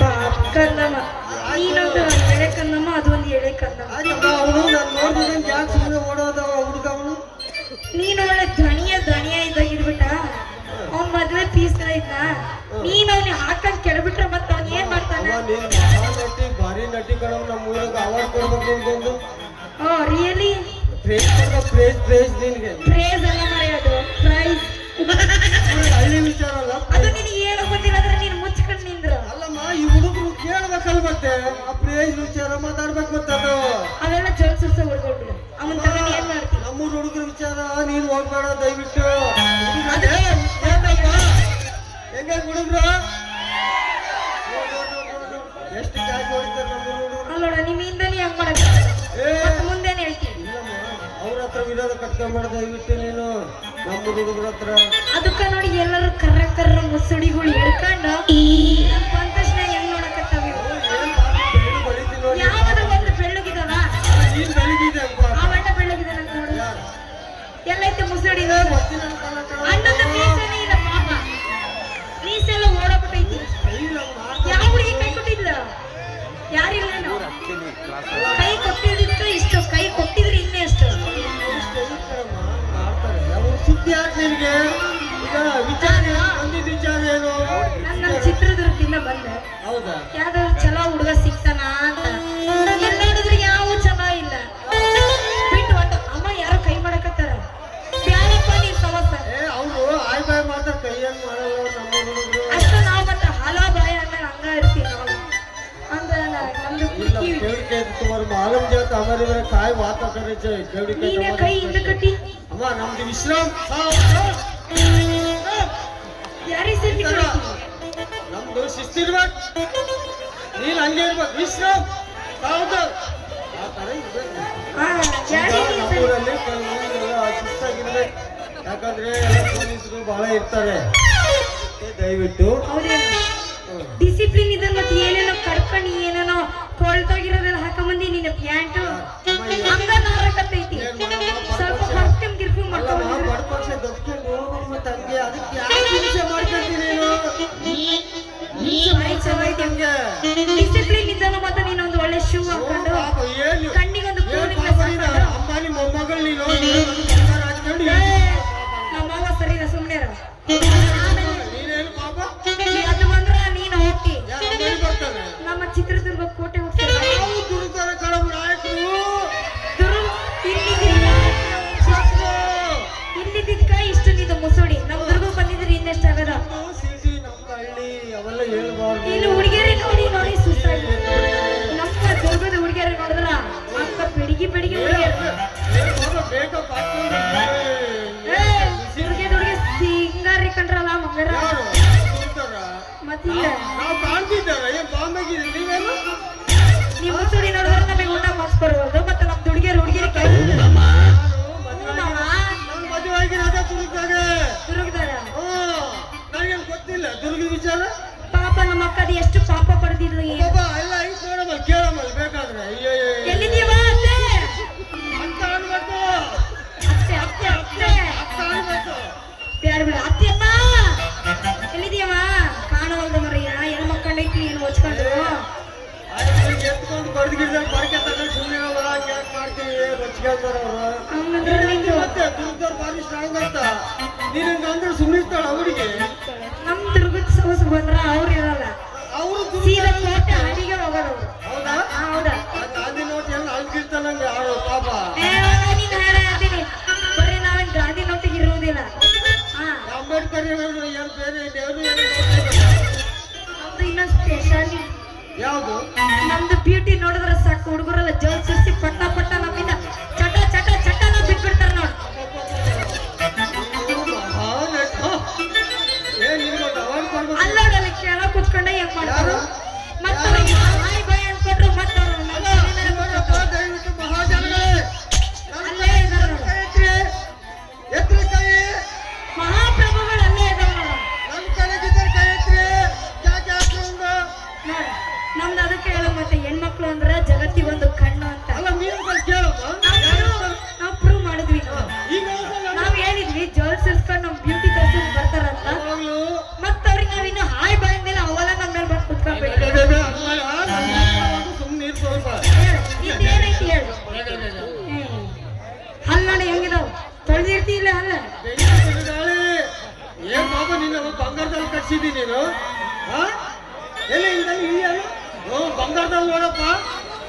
ಪಾಪ ಕನ್ನಮ್ಮ, ನೀನೊಂದು ಎಳೆ ಕನ್ನಮ್ಮ, ಅದೊಂದು ಎಳೆ ಕನ್ನಮ್ಮ. ಅವನು ನಾನು ನೋಡಿದ್ರೆ ಯಾಕೆ ಸುಮ್ಮನೆ ಓಡೋದವ ಹುಡುಗ ಅವನು ನೀನು ಒಳ್ಳೆ ಧಣಿಯ ಇದ್ದಾಗಿರ್ಬಿಟ್ಟ. ಅವ್ನ್ ಮದ್ವೆ ಪೀಸ್ ಇದ್ನ, ನೀನ್ ಅವ್ನ ಹಾಕಂಡ್ ಕೆಡಬಿಟ್ರೆ ಮತ್ತ ಅವ್ನ್ ಏನ್ ಮಾಡ್ತಾನ? ನೀನು ನಟಿ ಭಾರಿ ನಟಿ ಕಣವ್ ನಮ್ಮ ಊರಿಗೆ ಅವಾರ್ಡ್ ಕೊಡ್ಬೇಕು ಅಂತಂದು. Oh really? ಪ್ರೇಸ್ ನಿನ್ಗೆ ಪ್ರೇಸ್ ಅಲ್ಲ ಮರೆಯೋದು, ಪ್ರೈಸ್. ಹಳ್ಳಿ ವಿಚಾರ ಅಲ್ಲ. ಅದು ನಿನಗೆ ಹೇಳೋ ಗೊತ್ತಿಲ್ಲ ಅಂದ್ರೆ ನೀನ್ ಮುಚ್ಕೊಂಡ್ ನಿಂದ್ರು. ಅಲ್ಲಮ್ಮ ಈ ಹುಡುಗರು ಕೇಳ್ಬೇಕಲ್ಲ ಮತ್ತೆ ಆ ಪ್ರೇಸ್ ವಿಚಾರ ಮಾತಾಡ್ಬೇಕು ಗೊತ್ತದು. ಅವೆಲ್ಲ ಜೋಲ್ ಸುರ್ಸ ಉಳ್ಕೊಂಡ್ಬಿಡು, ಅವನ್ ತಗೊಂಡು ಏನ್ ಮಾಡ್ತೀನಿ? ನಮ್ಮೂರ್ ಹುಡುಗರ ವಿಚಾರ ನೀನ್ ಹೋಗ್ಬೇಡ ದಯವಿಟ್ಟು. ಹೆಂಗ ಹುಡುಗ್ರು ಎಷ್ಟು ಕ್ಯಾಚ್ ಹೊಡಿತಾರೆ ನಮ್ಮ ಹುಡುಗರು. ಅಲ್ಲೋಡ ನಿಮ್ಮಿಂದನೇ ಹಂಗ್ ಮಾಡಕ್ ಮುಂದೇನೆ ಹೇಳ್ತೀನಿ. ಇಲ್ಲಮ್ಮ ಅವ್ರ ಹತ್ರ ವಿರೋಧ ಕಟ್ಕೊಂಬೇಡ ದಯವಿಟ್ಟು ನೀನು ನಮ್ಮ ಹುಡುಗರ ಹತ್ರ. ಅದಕ್ಕ ನೋಡಿ ಎಲ್ಲರೂ ಕರ್ರ ಮುಸುಡಿಗಳು ಹಿಡ್ಕೊಂಡು ಬಂದ ತಕ್ಷಣ ಹೆಂಗ್ ನೋಡಕತ್ತಾವ ಇವು. ಬರೀತೀನಿ ನೋಡಿ ಯಾವ್ದು ಒಂದು ಬೆಳ್ಳಗಿದಾವ, ನೀನ್ ಬೆಳಗಿದೆ ಆ ಬಣ್ಣ ಬೆಳ್ಳಗಿದಾನ ನೋಡು. ಎಲ್ಲೈತೆ ಮುಸುಡಿ ನೋಡು, ಅಣ್ಣದ ಮೀಸೆನೇ ಇಲ್ಲ ಪಾಪ, ಮೀಸೆಲ್ಲ ಓಡಬಿಟ್ಟೈತಿ. ಯಾವ ಹುಡುಗಿ ಕೈ ಕೊಟ್ಟಿದ್ಲ? ಯಾರಿಲ್ಲೇನು? ಕೈ ಕೊಟ್ಟಿದ್ದು ಇಷ್ಟು, ಕೈ ಕೊಟ್ಟಿದ್ರೆ ಇನ್ನೇ ಅಷ್ಟು. ಮಾಡ್ತಾರೆ ಅವ್ರು ಸುದ್ದಿ ಯಾಕೆ ನಿನಗೆ ಈಗ ವಿಚಾರ ಬಂದಿದ್ದ ವಿಚಾರ ಏನು? ನನ್ನ ಚಿತ್ರದುರ್ಗದಿಂದ ಬಂದೆ, ಹೌದಾ ಯಾವ್ದಾದ್ರು ಚಲೋ ಹುಡುಗ ಸಿಗ್ತಾನ ಅಂತ. ಎಲ್ಲ ನೋಡಿದ್ರೆ ಯಾವ ಚಲೋ ಇಲ್ಲ, ಬಿಟ್ಟು ಒಂದು ಅಮ್ಮ ಯಾರೋ ಕೈ ಮಾಡಕತ್ತಾರ. ಯಾರಪ್ಪ ನೀನ್ ಸಮಸ್ಯೆ ಅವರು ಆಯ್ ಬಾಯ್ ಮಾಡ್ತಾರೆ ಕೈಯನ್ನು ಮಾಡಲ್ಲ ನಮ್ಮ ಹುಡುಗರು. ಅಷ್ಟ ನಾವು ಮತ್ತೆ ಹಲೋ ಬಾಯ್ ಅಂದಾಗ ಹಂಗ ಇರ್ತೀವಿ ನಾವು. ಅಂದ್ರೆ ನಮ್ದು ಇಲ್ಲ ಪ್ರೀತಿ. ಕೇಳಿಕೆ तुम्हारे मालूम जाता हमारे मेरे काय बात करे केवड़ी ನೀನೇ ಕೈ ಹಿಂದೆ ಕಟ್ಟಿ ಅಮ್ಮ ನಮ್ದು ವಿಶ್ರಾಮ್ ಯಾರೇ ಸೇರಿ ನಮ್ದು ಶಿಸ್ತಿರ್ಬೇಕು, ನೀನ್ ಹಂಗೆ ಇರ್ಬೇಕು ವಿಶ್ರಾಮ್ ಹೌದು ಆ ತರ ಇರ್ಬೇಕು. ಯಾರೇ ನಮ್ಮೂರಲ್ಲಿ ಕೆಲವು ಶಿಸ್ತಾಗಿರ್ಬೇಕು, ಯಾಕಂದ್ರೆ ಎಲ್ಲ ಪೊಲೀಸರು ಬಹಳ ಇರ್ತಾರೆ. ದಯವಿಟ್ಟು ಹೌದೇನು ಡಿಸಿಪ್ಲಿನ್ ಇದೆ. ಮತ್ತೆ ಏನೇನೋ ಕಡ್ಕೊಂಡು ಏನೇನೋ ಕೊಳ್ತೋಗಿರೋದೆಲ್ಲ ಹಾಕೊಂಬಂದಿ ನಿನ್ನ ಪ್ಯಾಂಟು ಹಂಗ ನಾರಕತ್ತೈತಿ. ಸ್ವಲ್ಪ ಪರ್ಫ್ಯೂಮ್ ಗಿರ್ಫ್ಯೂಮ್ ಮಾಡ್ಕೊಂಡು ಬಡ್ಪಕ್ಷ ದೊಡ್ಕೊಂಡು ಮತ್ತೆ ಹಂಗೆ ಅದಕ್ಕೆ ಯಾಕೆ ಹಿಂಸೆ ಮಾಡ್ಕೊಂತೀನಿ ನೀನು? ಡಿಸಿಪ್ಲಿನ್ ಇದ್ದಾನು ಮತ್ತೆ ನೀನೊಂದು ಒಳ್ಳೆ ಶೂ ಹಾಕೊಂಡು ಕಣ್ಣಿಗೊಂದು ಅಂಬಾನಿ ಮೊಮ್ಮಗಳು ನೀನು ಹಾಕೊಂಡು ನಮ್ಮವ್ವ ಸರಿ ಸುಮ್ಮನೆ ನೀನೇನು ಪಾಪ ಅದು ಬಂದ್ರ ನೀನು ಹೋಗ್ತಿ. ಯಾರು ಬರ್ತಾನೆ ನಮ್ಮ ಚಿತ್ರದುರ್ಗ ಕೋಟೆ ಹೋಗ್ತಾರೆ. ನಾವು ದುರ್ತಾರೆ ಕಳವು ನಾಯಕರು ಇಲ್ಲಿದ್ದ ಇಷ್ಟು ನಿಂದು ಮುಸುಡಿ. ನಮ್ ದುರ್ಗ ಬಂದಿದ್ರೆ ಇನ್ನೆಷ್ಟಾಗದ. ಸಿಟಿ ನಮ್ಮ ಹಳ್ಳಿ ಅವೆಲ್ಲ ಹೇಳ್ಬಾರ್ದು. ಇಲ್ಲಿ ಹುಡುಗಿಯರಿ ನೋಡಿ ನೋಡಿ ಸುಸ್ತಾಗಿ ನಮ್ಮ ದುರ್ಗದ ಹುಡುಗಿಯರು ನೋಡಿದ್ರ ಅಕ್ಕ ಬೆಡಿಗೆ ಹುಡುಗಿಯರು ಬೇಕಪ್ಪ ಹುಡುಗಿ ಸಿಂಗಾರಿ ಕಂಡ್ರಲ್ಲ ಮಂಗರ ಮತ್ತೆ ನಾವು ಕಾಣ್ತಿದ್ದಾರ ಏನ್ ಬಾಂಬೆಗಿದೆ ನೀವೇನು ನೀವು ಮುಸುಡಿ ನೋಡಿದ್ರೆ ನಮಗೆ ಊಟ ಮಾಡಿಸ್ಕೊಡ್ಬೋದು. ಮತ್ತೆ ನಮ್ ಹುಡುಗಿಯರು ನನ್ನ ಮದುವೆ ಆಗಿರೋದ ದುರ್ಗದಾಗ. ದುರ್ಗದಾಗ ನನಗೇನು ಗೊತ್ತಿಲ್ಲ ದುರ್ಗದ ವಿಚಾರ. ಪಾಪ ನಮ್ಮ ಅಕ್ಕದ ಎಷ್ಟು ಪಾಪ ಪಡೆದಿದ್ಲು. ಎಲ್ಲ ಹಿಂಗ್ ನೋಡಮಲ್ ಕೇಳಮಲ್ ಬೇಕಾದ್ರೆ. ಅಯ್ಯೋ ಎಲ್ಲಿದ್ದೀವ ಅತ್ತೆ? ಹಚ್ಕೊಳ್ತಾರ ಅವ್ರು ಹಂಗಂದ್ರೆ ನಿಂದು ಮತ್ತೆ ದುರ್ಗದವ್ರು ಭಾರಿ ಸ್ಟ್ರಾಂಗ್ ಅಂತ ನೀನು ಅಂದ್ರೆ ಸುಮ್ಮನಿರ್ತಾಳ ಅವರಿಗೆ ನಮ್ ದುರ್ಗದ ಸೋಸ್ ಬಂದ್ರ ಅವ್ರು ಇರಲ್ಲ, ಅವರು ಸೀದಾ ಕೋಟೆ ಹಳ್ಳಿಗೆ ಹೋಗೋದು ಅವ್ರು. ಹೌದಾ ಹೌದಾ ಗಾಂಧಿ ನೋಟ್ ಎಲ್ಲ ಅನ್ಕಿರ್ತಾನಂಗೆ ಪಾಪ ನೀನ್ ಹೇಳ್ತೀನಿ ಬರೀ ನಾವೇನ್ ಗಾಂಧಿ ನೋಟಿಗೆ ಇರುವುದಿಲ್ಲ. ಹಾ ಅಂಬೇಡ್ಕರ್ ಏನು ಬೇರೆ ದೇವರು ಏನು ನಮ್ದು ಇನ್ನೊಂದು ಸ್ಪೆಷಲ್ ಯಾವುದು ನಮ್ದು ಬ್ಯೂಟಿ ನೋಡಿದ್ರೆ ಸಾಕು ಹುಡುಗರೆಲ್ಲ ಜೋಲ್ ಸುರಿಸಿ ಪಟ್ಟ ಪಟ್ಟ ನಮ್ಮಿಂದ ಚಟ ಚಟ ಚಟ ನಾವು ಬಿಟ್ಬಿಡ್ತಾರ ನೋಡ್. ಅಲ್ಲೋಡಲ್ಲಿ ಕೆಳ ಕುತ್ಕೊಂಡೆ ಹೆಂಗ್ ಮಾಡ್ತಾರ ಮತ್ತೆ ಬಾಯ್ ಬಾಯ್ ಅನ್ಕೊಂಡ್ರು ಮತ್ತೆ ದಯವಿಟ್ಟು ಮಹಾಜನಗಳೇ ಅಲ್ಲೇ ಇದಾರ ಎತ್ತರ ಕೈ ಮಹಾಪ್ರಭುಗಳು ಅಲ್ಲೇ ಇದಾರ ನನ್ನ ಕಡೆಗಿದ್ದರೆ ಕೈ ಎತ್ರಿ ಯಾಕೆ ಹಾಕೊಂಡು ನೋಡ್ ನಮ್ದು ಅದಕ್ಕೆ ಹೇಳೋ ಮತ್ತೆ ಹೆಣ್ಮಕ್ಳು ಅಂದ್ರೆ ಜಗತ್ತಿಗೆ ಒಂದು ಕಣ್ಣು ಅಂತ ಅಲ್ಲ ನೀವು ಕೇಳಮ್ಮ ನಾವು ಪ್ರೂವ್ ಮಾಡಿದ್ವಿ ನಾವು. ಈಗ ನಾವ್ ಹೇಳಿದ್ವಿ ಜೋಲ್ ಸಿರ್ಸ್ಕೊಂಡು ನಮ್ ಬ್ಯೂಟಿ ತರ್ಸ್ಕೊಂಡು ಬರ್ತಾರಂತ ಯಾವಾಗ್ಲೂ ಮತ್ತ ಅವ್ರಿಗೆ ನಾವಿನ್ನು ಹಾಯ್ ಬಂದಿಲ್ಲ ಅವೆಲ್ಲ ನಮ್ಮ ಮೇಲೆ ಬಂದು ಕುತ್ಕೊಂಡ್ಬಿಟ್ಟು ಸುಮ್ಮನೆ ನೀರು ಸ್ವಲ್ಪ ಏನೈತಿ ಹೇಳು ಹಲ್ಲ ನೋಡಿ ಹೆಂಗಿದಾವ್ ತೊಳೆದಿರ್ತಿ ಇಲ್ಲ ಹಲ್ಲ ಗಾಳಿ ಏನ್ ಬಾಬಾ ನಿನ್ನ ಬಂಗಾರದಲ್ಲಿ ಕಟ್ಸಿದ್ದೀನಿ ನೀನು ಹಾ ಎಲ್ಲ ಇಲ್ಲ ಬಂಗಾರದಲ್ಲಿ ನೋಡಪ್ಪ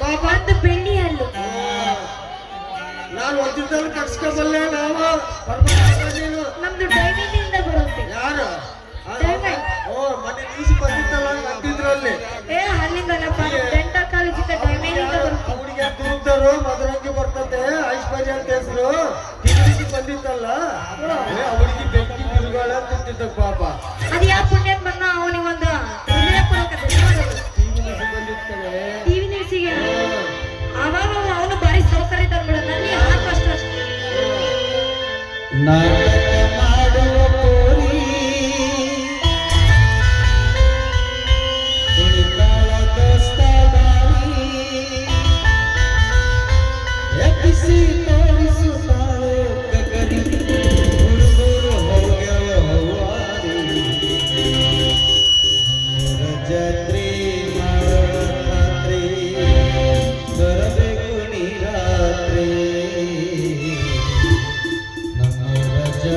ಪಾಪ ಒಂದು ಬೆಣ್ಣಿ ಹಲ್ಲು ನಾನು ಒಂದಿದ್ದಲ್ಲಿ ಕಟ್ಸ್ಕೊಬಲ್ಲೆ ನಾವು ನೀನು ನಮ್ದು ಡೈನಿಂಗ್ ಇಂದ ಬರುತ್ತೆ ಯಾರು Diamond. ಓ ಮನೆ ನೀಸಿ ಬಂದಿತ್ತಲ್ಲ ಅಂತಿದ್ರಲ್ಲಿ ಏ ಹಲ್ಲಿಂದಲ್ಲಪ್ಪ ಡೆಂಟಲ್ ಕಾಲೇಜಿಂದ ಡೈನಿಂಗ್ ಇಂದ ಬರುತ್ತೆ ಹುಡುಗಿ ದುರ್ಗದವರು ಮಧುರಂಗಿ ಬರ್ತದೆ ಐಶ್ವರ್ಯ ಅಂತ ಹೆಸರು ಟಿವಿಗೆ ಬಂದಿತ್ತಲ್ಲ ಅವಳಿಗೆ ಬೆಂಕಿ ಬಿರುಗಾಳ ಅಂತಿದ್ದ ಪಾಪ ಅದು ಯಾವ ಪುಣ್ಯದ ಬಂದ ಅವನಿಗೊಂದು ಬಂದಿರ್ತಾಳೆ ಟಿವಿ ನ್ಯೂಸಿಗೆ ಅವಾಗ ಅವನು ಬಾರಿ ಸೌಕರ್ಯ ತಂದ್ಬಿಡ ನನಗೆ ಹಾಕಷ್ಟು ಅಷ್ಟೇ ಬರಬೇಕು ನೀರಾತ್ರಿ ನಮ್ಮ ರಜ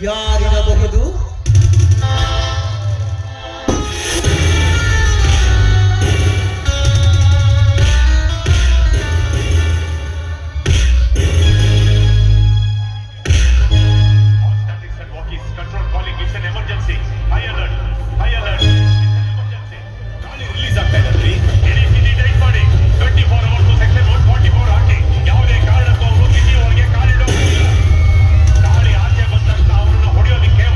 ಯಾರಿರಬಹುದು? Statics and walkies. Control calling. It's an emergency. High alert. High alert. It's an emergency. ಗಾಳಿ ರಿಲೀಸ್ ಆಗ್ತಾ ಇದೆ. ಎಡಿಸಿಡಿ ಟೈಪ್ ಮಾಡಿ 24 hours to section 144 ಹಾಕಿ. ಯಾವುದೇ ಕಾರಣಕ್ಕೂ ಅವರು ಸಿಟಿ ಒಳಗೆ ಕಾಲಿಡೋದಿಲ್ಲ. ಗಾಳಿ ಆಚೆ ಬಂದ ತಕ್ಷಣ ಅವರನ್ನು ಹೊಡೆಯೋದಕ್ಕೆ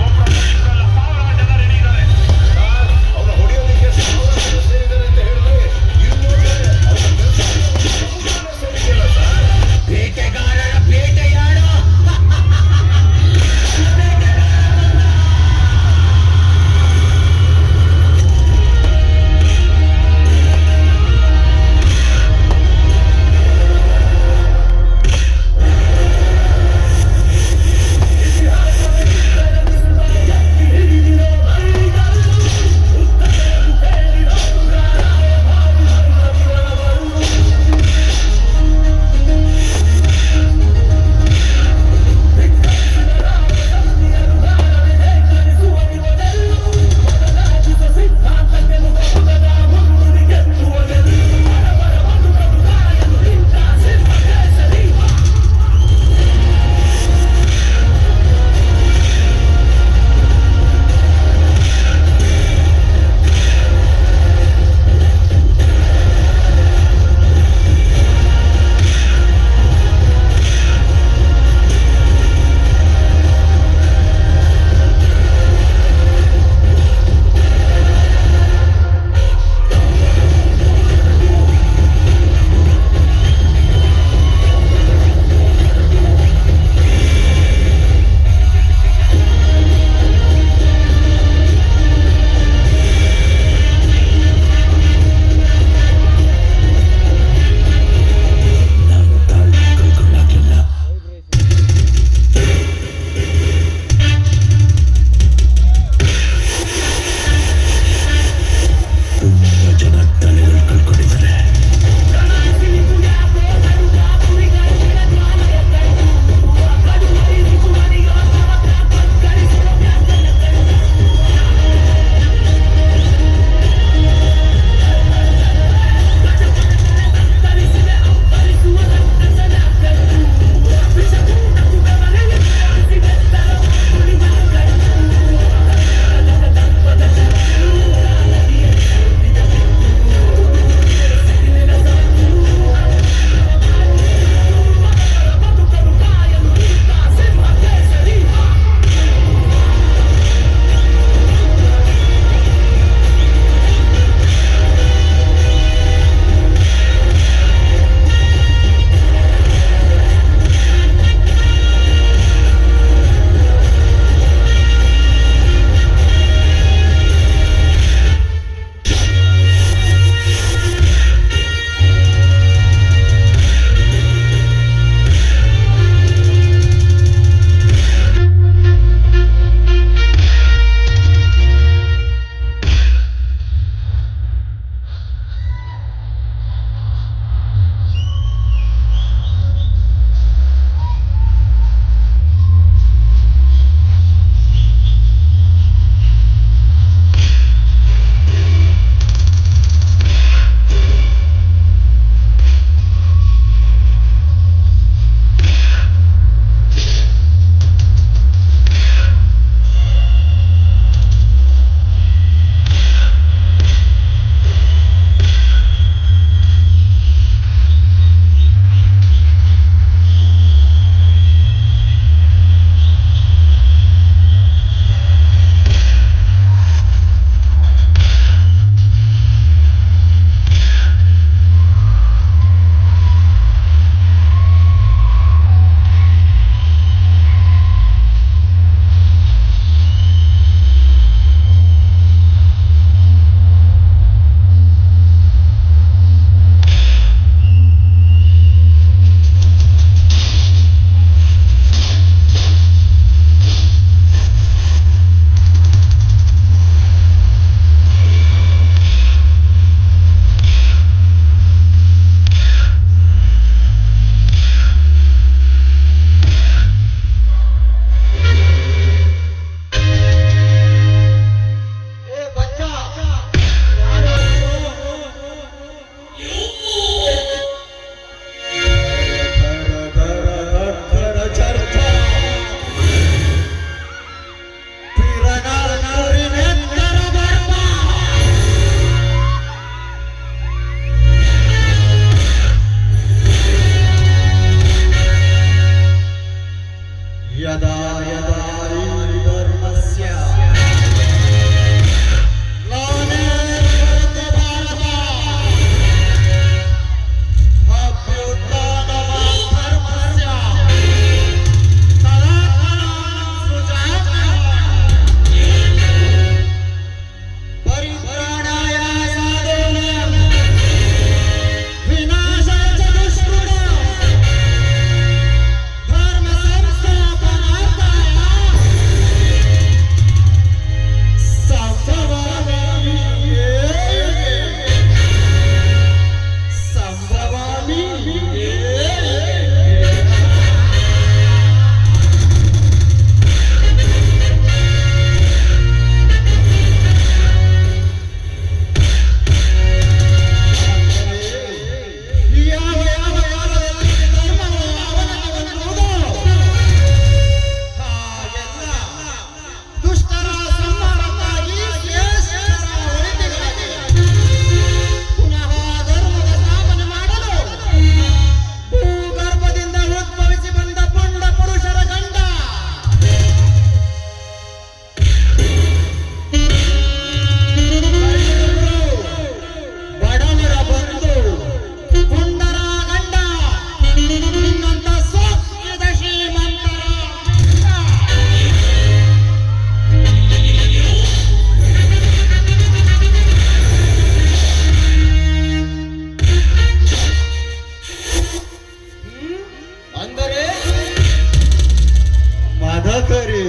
ಮದಕರಿ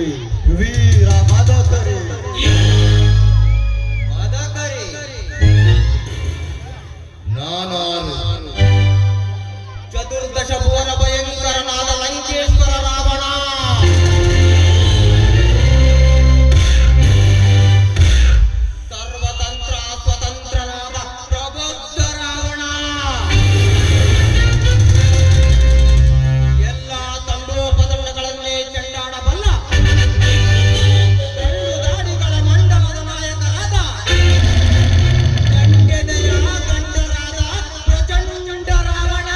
ವೀರ ಮದಕರಿ ಮದಕರಿ ನಾನು ಚತುರ್ದಶ ಭುವನ ಭಯಂಕರನಾದ ಲಂಕೇಶ್ವರ ರಾವಣ ಸರ್ವತಂತ್ರ ಸ್ವತಂತ್ರನಾದ ಪ್ರಬುದ್ಧ ರಾವಣ ಎಲ್ಲ ತಂಡೋಪತಂಡಗಳನ್ನೇ ಚೆಂಡಾಡಬಲ್ಲ ದಾಡಿಗಳ ಮಂಡಲದ ನಾಯಕರಾದ ಗಂಗೆದೆಯ ಗಂಡರಾದ ಪ್ರಚಂಡ ರಾವಣ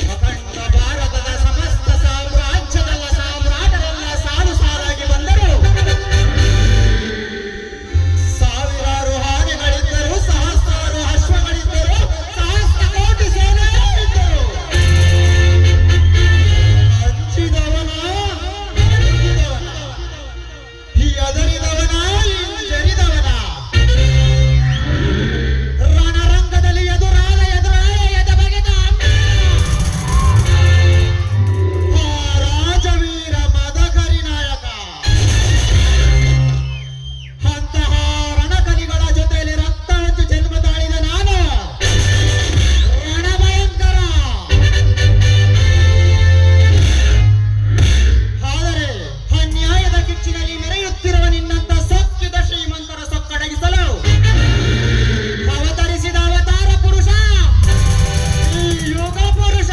ಅಖಂಡ ಭಾರತದ ಸಮಸ್ತ ಸಾಮ್ರಾಜ್ಯದ ಸಾಮ್ರಾಟರೆಲ್ಲ ಸಾಲು ಸಾಲಾಗಿ ಬಂದರು ಸಾವಿರಾರು ಆನೆಗಳಿದ್ದರು ಸಹಸ್ರಾರು ಅಶ್ವಗಳಿದ್ದರು ಸಹಸ್ರ ಕೋಟಿ ಸೇನೆ ಇದ್ದರು ಹಂಚಿದವನ ಎದರಿದವನ ಹಿಂಜರಿದವನ ರಣರಂಗದಲ್ಲಿ ಎದುರಾದ ಎದ ಬಗೆದ ರಾಜವೀರ ಮದಕರಿ ನಾಯಕ ಅಂತಹ ರಣಕಲಿಗಳ ಜೊತೆಯಲ್ಲಿ ರಕ್ತ ಹಂಚಿ ಜನ್ಮ ತಾಳಿದ ನಾನು ರಣಭಯಂಕರ ಆದರೆ ಅನ್ಯಾಯದ ಕಿಚ್ಚಿನಲ್ಲಿ ಮೆರೆಯುತ್ತಿರುವ ನಿನ್ನಂತ ಸತ್ಯದ ಶ್ರೀಮಂತರ ಸೊಕ್ಕಡಗಿಸಲು ಅವತರಿಸಿದ ಅವತಾರ ಪುರುಷ ಈ ಯುಗ ಪುರುಷ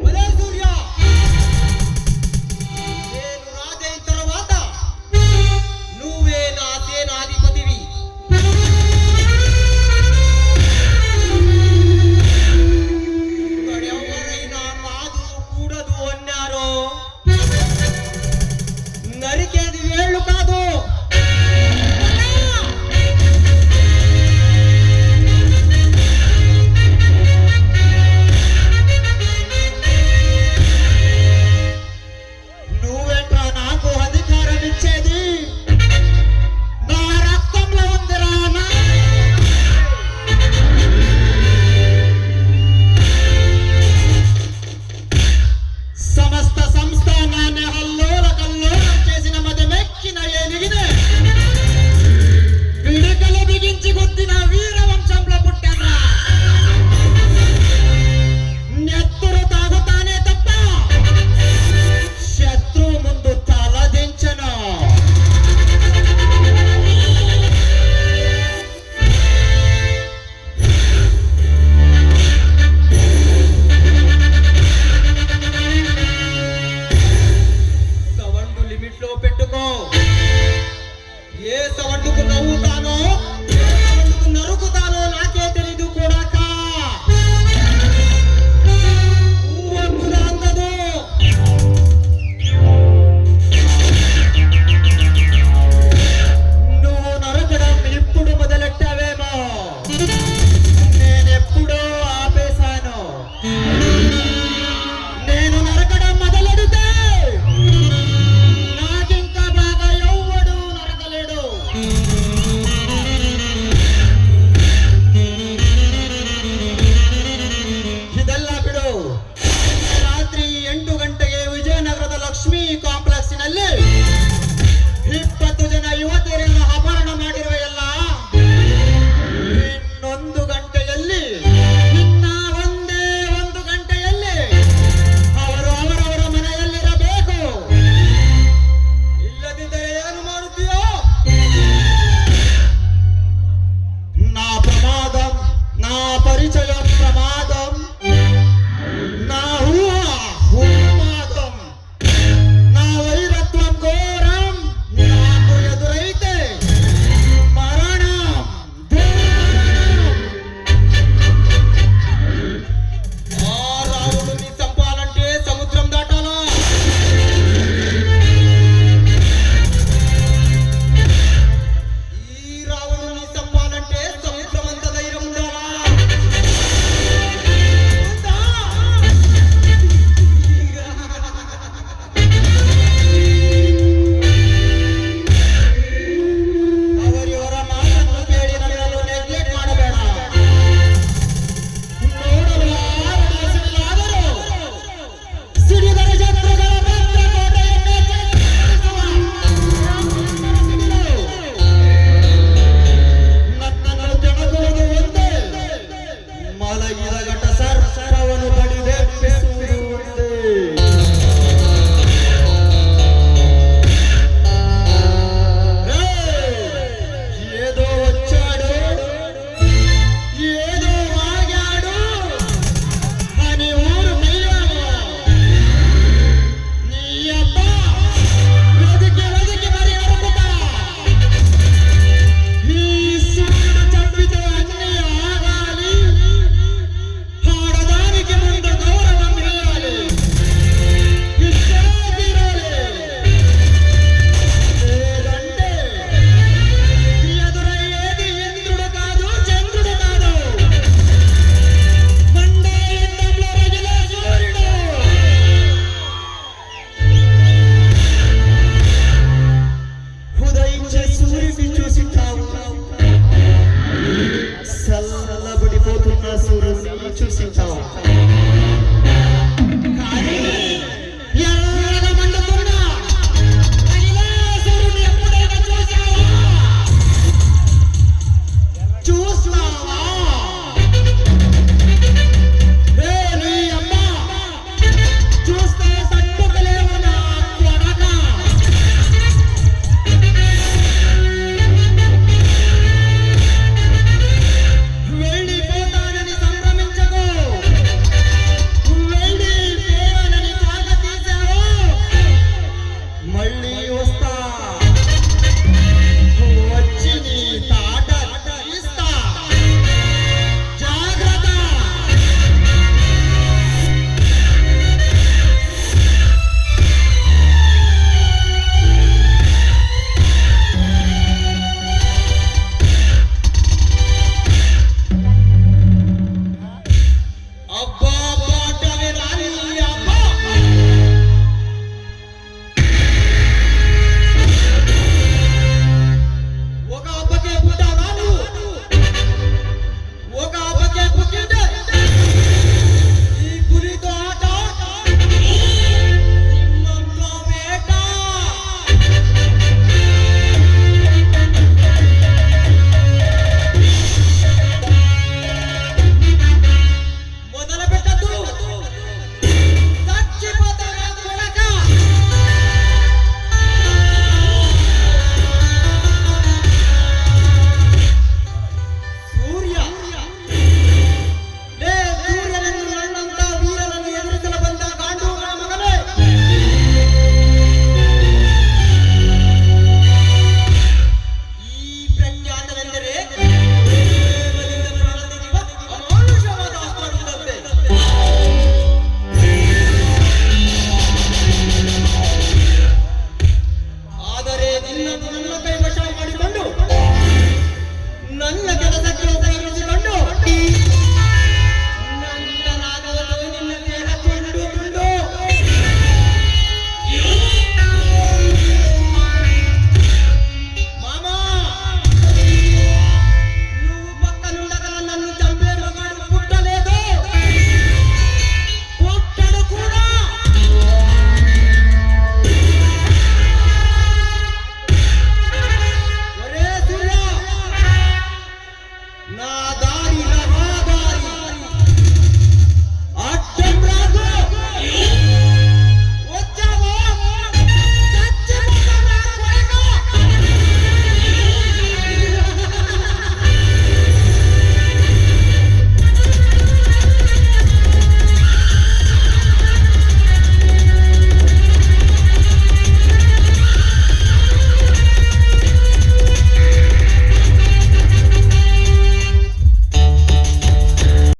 ಒಲೆ ಸೂರ್ಯ ಏನು ರಾಜೇಂದ್ರವಾದ నువ్వే నా సేనాధిపతివి ఎవరైనా కాదు కూడదు అన్నారు నరికేది వేళ్ళు కాదు నువ్వేంట్రా నాకు అధికారం ఇచ్చేది నా రక్తంలో ఉందిరా నా సమస్త సంస్థానాన్ని హల్లోల కల్లోలం చేసిన మదమెక్కిన ఏలిగినే పిడికలు బిగించి గుద్దిన వీర వంశంలో పుట్టాన్రా నెత్తురు తాగుతానే తప్ప శత్రువు ముందు తలదించను సవండు లిమిట్ లో పెట్టుకో ఏ సవండుకు నవ్వుతానో ఏ సవండుకు నరుకుతానో నాకే తెలీదు కూడా అందదు నువ్వు నరకడం ఇప్పుడు మొదలెట్టావేమో నేనెప్పుడో ఆపేశాను నేను నరకడం మొదలెడితే నాకింకా బాగా ఎవ్వడు నరకలేడు